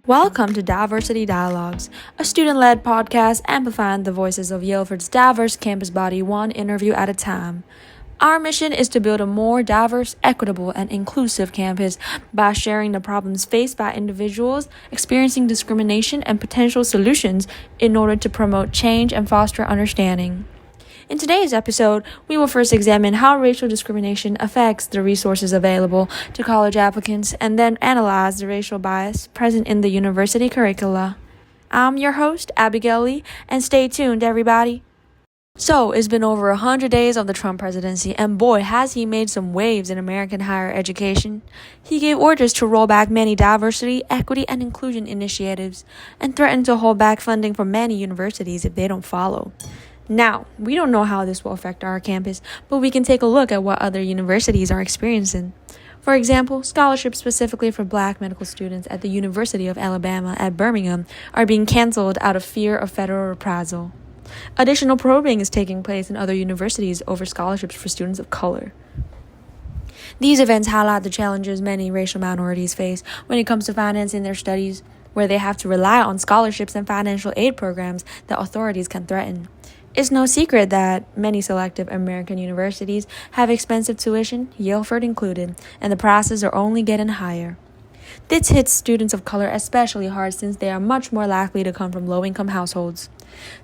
Welcome to Diversity Dialogues, a student-led podcast amplifying the voices of Yaleford's diverse campus body one interview at a time. Our mission is to build a more diverse, equitable, and inclusive campus by sharing the problems faced by individuals experiencing discrimination and potential solutions in order to promote change and foster understanding. In today's episode, we will first examine how racial discrimination affects the resources available to college applicants and then analyze the racial bias present in the university curricula. I'm your host, Abigail Lee, and stay tuned, everybody. So, it's been over 100 days of the Trump presidency, and boy, has he made some waves in American higher education. He gave orders to roll back many diversity, equity, and inclusion initiatives, and threatened to hold back funding for many universities if they don't follow. Now, we don't know how this will affect our campus, but we can take a look at what other universities are experiencing. For example, scholarships specifically for Black medical students at the University of Alabama at Birmingham are being canceled out of fear of federal reprisal. Additional probing is taking place in other universities over scholarships for students of color. These events highlight the challenges many racial minorities face when it comes to financing their studies, where they have to rely on scholarships and financial aid programs that authorities can threaten. It's no secret that many selective American universities have expensive tuition, Yaleford included, and the prices are only getting higher. This hits students of color especially hard since they are much more likely to come from low-income households.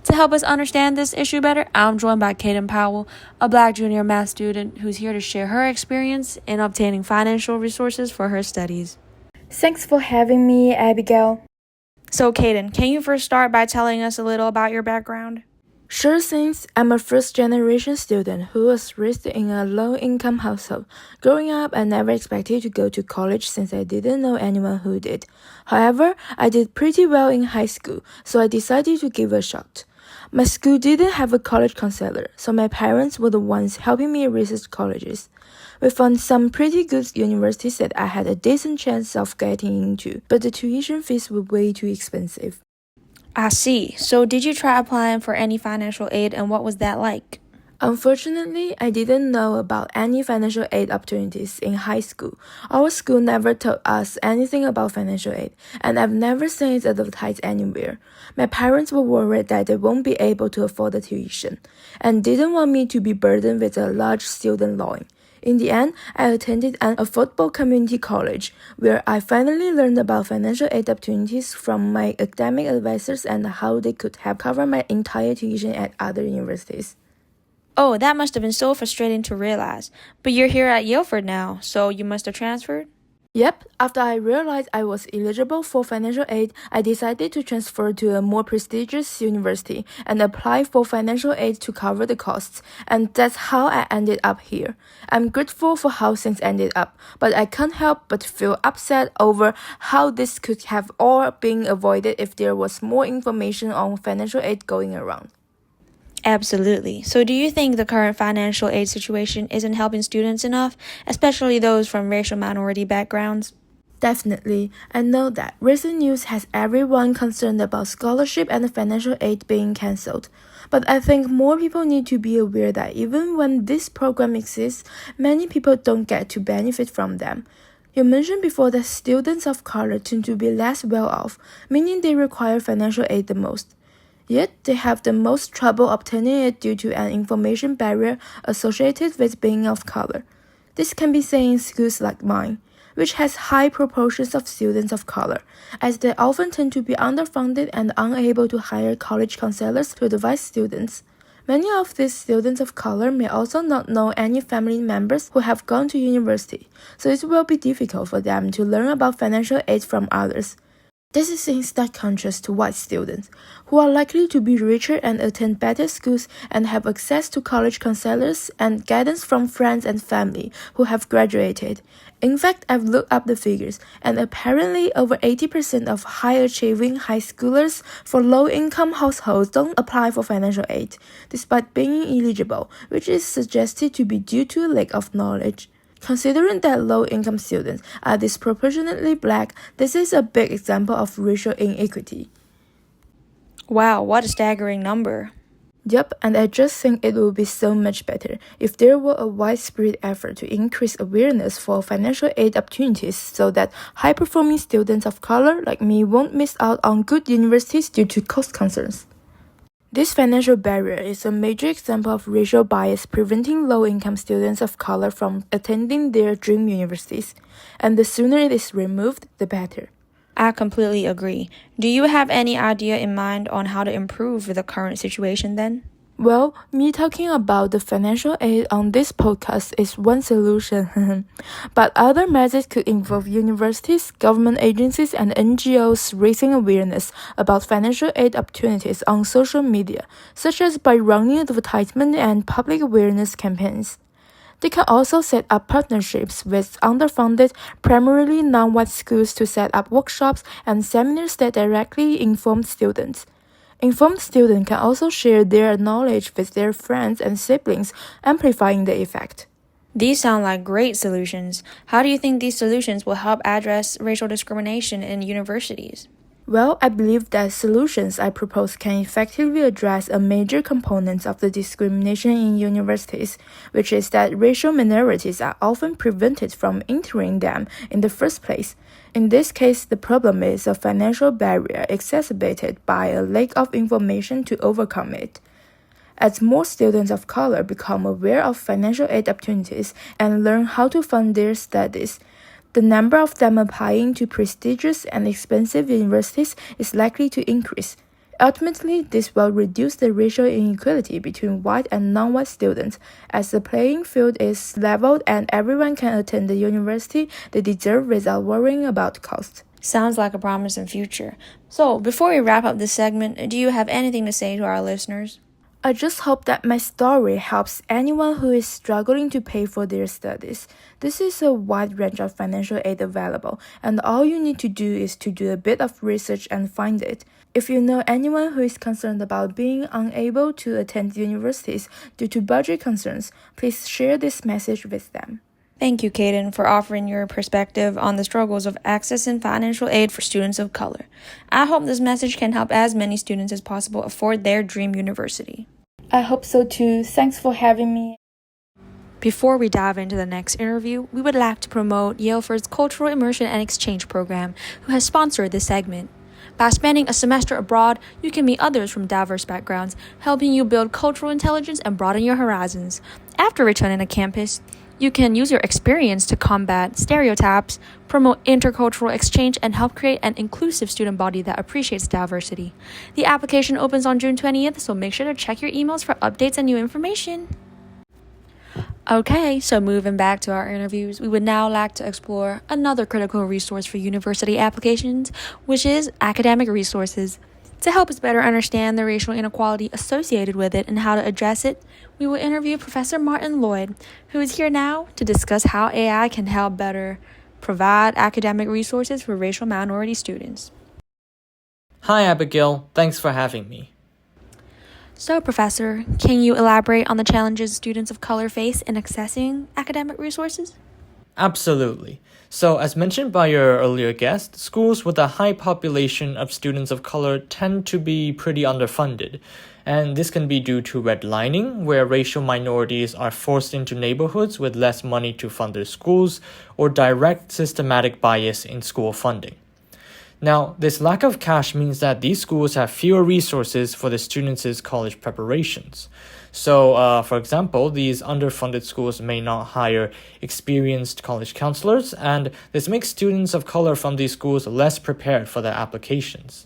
To help us understand this issue better, I'm joined by Kaden Powell, a Black junior math student who's here to share her experience in obtaining financial resources for her studies. Thanks for having me, Abigail. So, Kaden, can you first start by telling us a little about your background? Sure things. I'm a first-generation student who was raised in a low-income household. Growing up, I never expected to go to college since I didn't know anyone who did. However, I did pretty well in high school, so I decided to give it a shot. My school didn't have a college counselor, so my parents were the ones helping me research colleges. We found some pretty good universities that I had a decent chance of getting into, but the tuition fees were way too expensive. I see. So did you try applying for any financial aid, and what was that like? Unfortunately, I didn't know about any financial aid opportunities in high school. Our school never taught us anything about financial aid, and I've never seen it advertised anywhere. My parents were worried that they won't be able to afford the tuition, and didn't want me to be burdened with a large student loan. In the end, I attended an affordable community college, where I finally learned about financial aid opportunities from my academic advisors and how they could help cover my entire tuition at other universities. Oh, that must have been so frustrating to realize. But you're here at Yaleford now, so you must have transferred? Yep, after I realized I was eligible for financial aid, I decided to transfer to a more prestigious university and apply for financial aid to cover the costs, and that's how I ended up here. I'm grateful for how things ended up, but I can't help but feel upset over how this could have all been avoided if there was more information on financial aid going around. Absolutely. So do you think the current financial aid situation isn't helping students enough, especially those from racial minority backgrounds? Definitely. I know that recent news has everyone concerned about scholarship and financial aid being cancelled. But I think more people need to be aware that even when this program exists, many people don't get to benefit from them. You mentioned before that students of color tend to be less well off, meaning they require financial aid the most. Yet, they have the most trouble obtaining it due to an information barrier associated with being of color. This can be seen in schools like mine, which has high proportions of students of color, as they often tend to be underfunded and unable to hire college counselors to advise students. Many of these students of color may also not know any family members who have gone to university, so it will be difficult for them to learn about financial aid from others. This is in stark contrast to white students, who are likely to be richer and attend better schools and have access to college counselors and guidance from friends and family who have graduated. In fact, I've looked up the figures, and apparently over 80% of high-achieving high schoolers for low-income households don't apply for financial aid, despite being eligible, which is suggested to be due to a lack of knowledge. Considering that low-income students are disproportionately Black, this is a big example of racial inequity. Wow, what a staggering number. Yep, and I just think it would be so much better if there were a widespread effort to increase awareness for financial aid opportunities so that high-performing students of color like me won't miss out on good universities due to cost concerns. This financial barrier is a major example of racial bias preventing low-income students of color from attending their dream universities, and the sooner it is removed, the better. I completely agree. Do you have any idea in mind on how to improve the current situation then? Well, me talking about the financial aid on this podcast is one solution, but other methods could involve universities, government agencies, and NGOs raising awareness about financial aid opportunities on social media, such as by running advertisement and public awareness campaigns. They can also set up partnerships with underfunded, primarily non-white schools to set up workshops and seminars that directly inform students. Informed students can also share their knowledge with their friends and siblings, amplifying the effect. These sound like great solutions. How do you think these solutions will help address racial discrimination in universities? Well, I believe that solutions I propose can effectively address a major component of the discrimination in universities, which is that racial minorities are often prevented from entering them in the first place. In this case, the problem is a financial barrier exacerbated by a lack of information to overcome it. As more students of color become aware of financial aid opportunities and learn how to fund their studies, the number of them applying to prestigious and expensive universities is likely to increase. Ultimately, this will reduce the racial inequality between white and non-white students, as the playing field is leveled and everyone can attend the university they deserve without worrying about cost. Sounds like a promising future. So, before we wrap up this segment, do you have anything to say to our listeners? I just hope that my story helps anyone who is struggling to pay for their studies. This is a wide range of financial aid available, and all you need to do is to do a bit of research and find it. If you know anyone who is concerned about being unable to attend universities due to budget concerns, please share this message with them. Thank you, Kaden, for offering your perspective on the struggles of accessing financial aid for students of color. I hope this message can help as many students as possible afford their dream university. I hope so too. Thanks for having me. Before we dive into the next interview, we would like to promote Yaleford's Cultural Immersion and Exchange program, who has sponsored this segment. By spending a semester abroad, you can meet others from diverse backgrounds, helping you build cultural intelligence and broaden your horizons. After returning to campus, you can use your experience to combat stereotypes, promote intercultural exchange, and help create an inclusive student body that appreciates diversity. The application opens on June 20th, so make sure to check your emails for updates and new information. Okay, so moving back to our interviews, we would now like to explore another critical resource for university applications, which is academic resources. To help us better understand the racial inequality associated with it and how to address it, we will interview Professor Martin Lloyd, who is here now to discuss how AI can help better provide academic resources for racial minority students. Hi, Abigail. Thanks for having me. So, Professor, can you elaborate on the challenges students of color face in accessing academic resources? Absolutely. So, as mentioned by your earlier guest, schools with a high population of students of color tend to be pretty underfunded. And this can be due to redlining, where racial minorities are forced into neighborhoods with less money to fund their schools, or direct systematic bias in school funding. Now, this lack of cash means that these schools have fewer resources for the students' college preparations. So, for example, these underfunded schools may not hire experienced college counselors, and this makes students of color from these schools less prepared for their applications.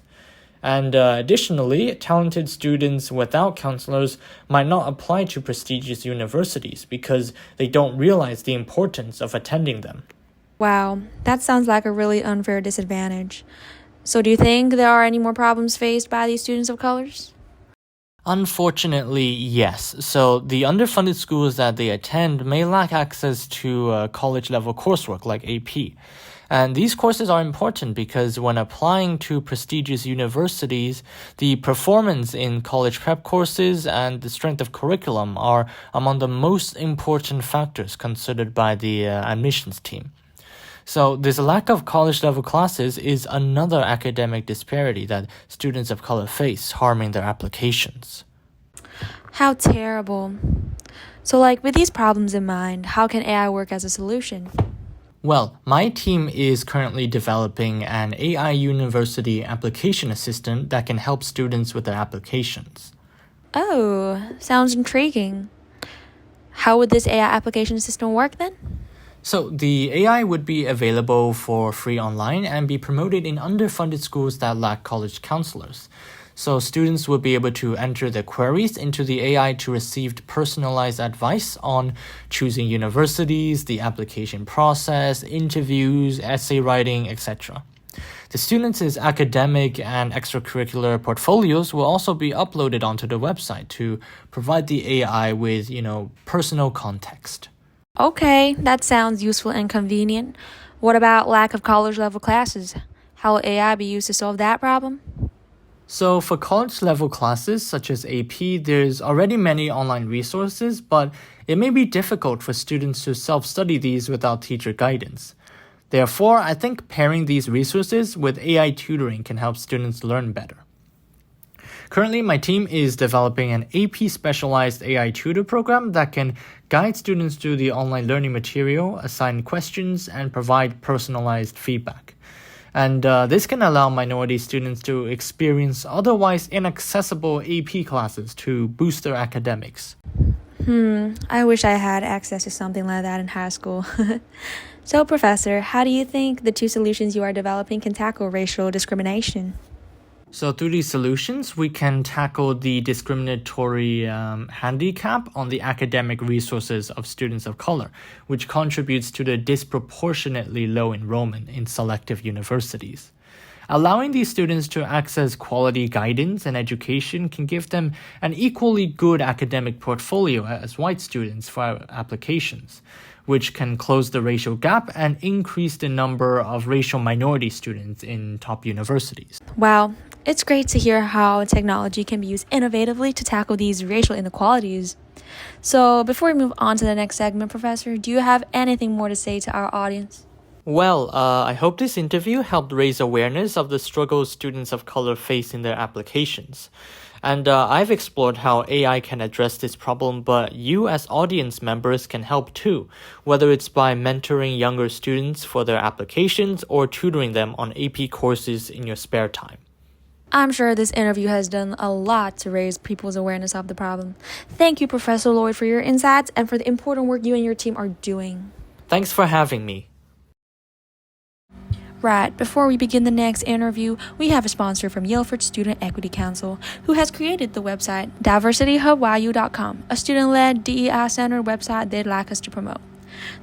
And additionally, talented students without counselors might not apply to prestigious universities because they don't realize the importance of attending them. Wow, that sounds like a really unfair disadvantage. So do you think there are any more problems faced by these students of colors? Unfortunately, yes. So the underfunded schools that they attend may lack access to college-level coursework like AP. And these courses are important because when applying to prestigious universities, the performance in college prep courses and the strength of curriculum are among the most important factors considered by the admissions team. So this lack of college-level classes is another academic disparity that students of color face, harming their applications. How terrible. So, like, with these problems in mind, how can AI work as a solution? Well, my team is currently developing an AI University application assistant that can help students with their applications. Oh, sounds intriguing. How would this AI application system work then? So, the AI would be available for free online and be promoted in underfunded schools that lack college counselors. So, students would be able to enter their queries into the AI to receive personalized advice on choosing universities, the application process, interviews, essay writing, etc. The students' academic and extracurricular portfolios will also be uploaded onto the website to provide the AI with, personal context. Okay, that sounds useful and convenient. What about lack of college level classes? How will AI be used to solve that problem? So for college level classes such as AP, there's already many online resources, but it may be difficult for students to self-study these without teacher guidance. Therefore, I think pairing these resources with AI tutoring can help students learn better. Currently, my team is developing an AP specialized AI tutor program that can guide students through the online learning material, assign questions, and provide personalized feedback. And this can allow minority students to experience otherwise inaccessible AP classes to boost their academics. I wish I had access to something like that in high school. So, Professor, how do you think the two solutions you are developing can tackle racial discrimination? So through these solutions, we can tackle the discriminatory handicap on the academic resources of students of color, which contributes to the disproportionately low enrollment in selective universities. Allowing these students to access quality guidance and education can give them an equally good academic portfolio as white students for applications, which can close the racial gap and increase the number of racial minority students in top universities. Wow, it's great to hear how technology can be used innovatively to tackle these racial inequalities. So, before we move on to the next segment, Professor, do you have anything more to say to our audience? Well, I hope this interview helped raise awareness of the struggles students of color face in their applications. And I've explored how AI can address this problem, but you as audience members can help too, whether it's by mentoring younger students for their applications or tutoring them on AP courses in your spare time. I'm sure this interview has done a lot to raise people's awareness of the problem. Thank you, Professor Lloyd, for your insights and for the important work you and your team are doing. Thanks for having me. Right, before we begin the next interview, we have a sponsor from Yaleford Student Equity Council, who has created the website diversityhubyu.com, a student-led, DEI-centered website they'd like us to promote.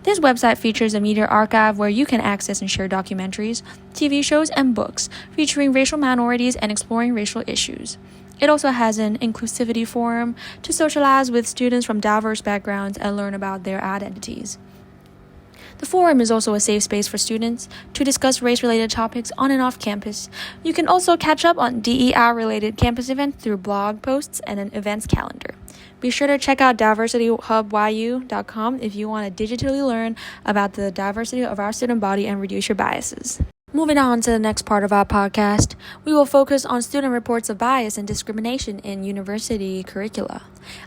This website features a media archive where you can access and share documentaries, TV shows, and books featuring racial minorities and exploring racial issues. It also has an inclusivity forum to socialize with students from diverse backgrounds and learn about their identities. The forum is also a safe space for students to discuss race-related topics on and off campus. You can also catch up on DEI-related campus events through blog posts and an events calendar. Be sure to check out diversityhubyu.com if you want to digitally learn about the diversity of our student body and reduce your biases. Moving on to the next part of our podcast, we will focus on student reports of bias and discrimination in university curricula.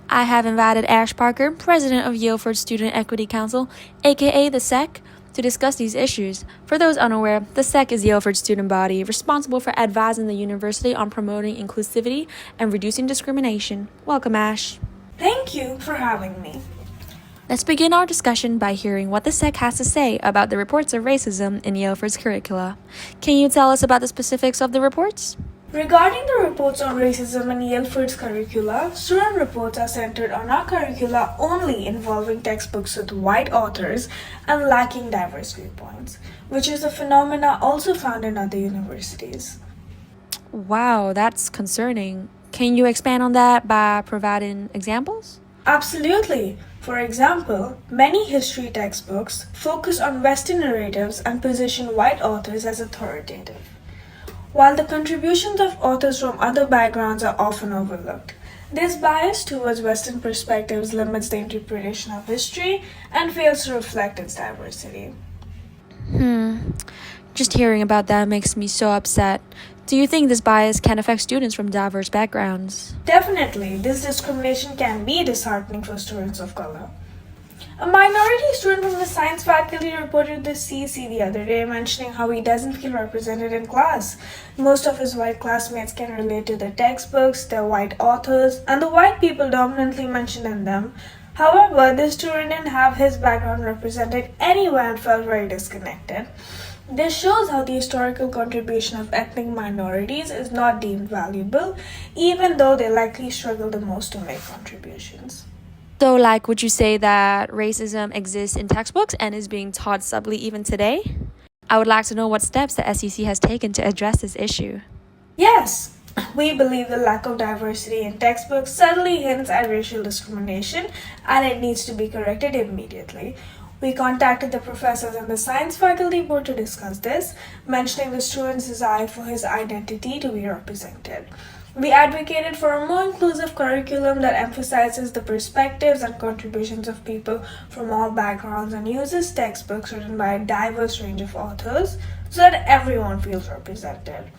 I have invited Ash Parker, president of Yaleford Student Equity Council, aka the SEC, to discuss these issues. For those unaware, the SEC is Yaleford's student body responsible for advising the university on promoting inclusivity and reducing discrimination. Welcome, Ash. Thank you for having me. Let's begin our discussion by hearing what the SEC has to say about the reports of racism in Yaleford's curricula. Can you tell us about the specifics of the reports? Regarding the reports on racism in Yaleford's curricula, student reports are centered on our curricula only involving textbooks with white authors and lacking diverse viewpoints, which is a phenomena also found in other universities. Wow, that's concerning. Can you expand on that by providing examples? Absolutely. For example, many history textbooks focus on Western narratives and position white authors as authoritative, while the contributions of authors from other backgrounds are often overlooked. This bias towards Western perspectives limits the interpretation of history and fails to reflect its diversity. Just hearing about that makes me so upset. Do you think this bias can affect students from diverse backgrounds? Definitely, this discrimination can be disheartening for students of color. A minority student from the science faculty reported to CC the other day, mentioning how he doesn't feel represented in class. Most of his white classmates can relate to the textbooks, their white authors, and the white people dominantly mentioned in them. However, this student didn't have his background represented anywhere and felt very disconnected. This shows how the historical contribution of ethnic minorities is not deemed valuable, even though they likely struggle the most to make contributions. So, would you say that racism exists in textbooks and is being taught subtly even today? I would like to know what steps the SEC has taken to address this issue. Yes, we believe the lack of diversity in textbooks subtly hints at racial discrimination and it needs to be corrected immediately. We contacted the professors and the science faculty board to discuss this, mentioning the student's desire for his identity to be represented. We advocated for a more inclusive curriculum that emphasizes the perspectives and contributions of people from all backgrounds and uses textbooks written by a diverse range of authors so that everyone feels represented.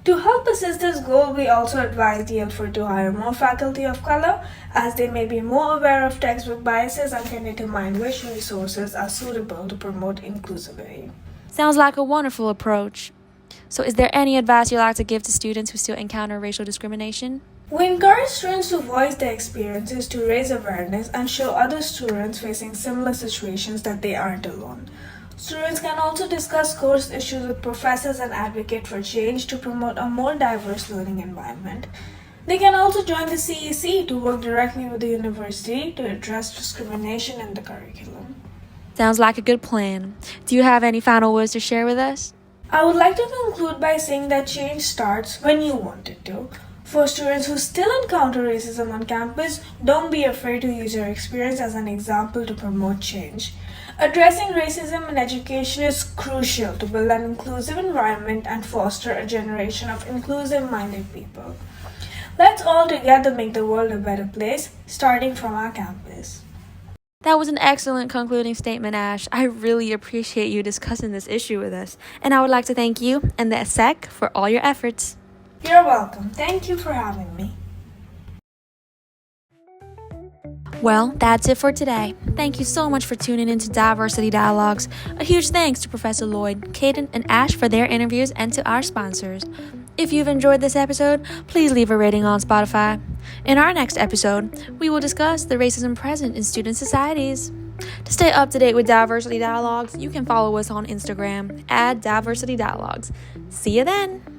To help assist this goal, we also advised Yelford to hire more faculty of color, as they may be more aware of textbook biases and can determine which resources are suitable to promote inclusivity. Sounds like a wonderful approach. So, is there any advice you'd like to give to students who still encounter racial discrimination? We encourage students to voice their experiences to raise awareness and show other students facing similar situations that they aren't alone. Students can also discuss course issues with professors and advocate for change to promote a more diverse learning environment. They can also join the CEC to work directly with the university to address discrimination in the curriculum. Sounds like a good plan. Do you have any final words to share with us? I would like to conclude by saying that change starts when you want it to. For students who still encounter racism on campus, don't be afraid to use your experience as an example to promote change. Addressing racism in education is crucial to build an inclusive environment and foster a generation of inclusive-minded people. Let's all together make the world a better place, starting from our campus. That was an excellent concluding statement, Ash. I really appreciate you discussing this issue with us, and I would like to thank you and the SEC for all your efforts. You're welcome. Thank you for having me. Well, that's it for today. Thank you so much for tuning in to Diversity Dialogues. A huge thanks to Professor Lloyd, Caden, and Ash for their interviews and to our sponsors. If you've enjoyed this episode, please leave a rating on Spotify. In our next episode, we will discuss the racism present in student societies. To stay up to date with Diversity Dialogues, you can follow us on Instagram @Diversity Dialogues. See you then!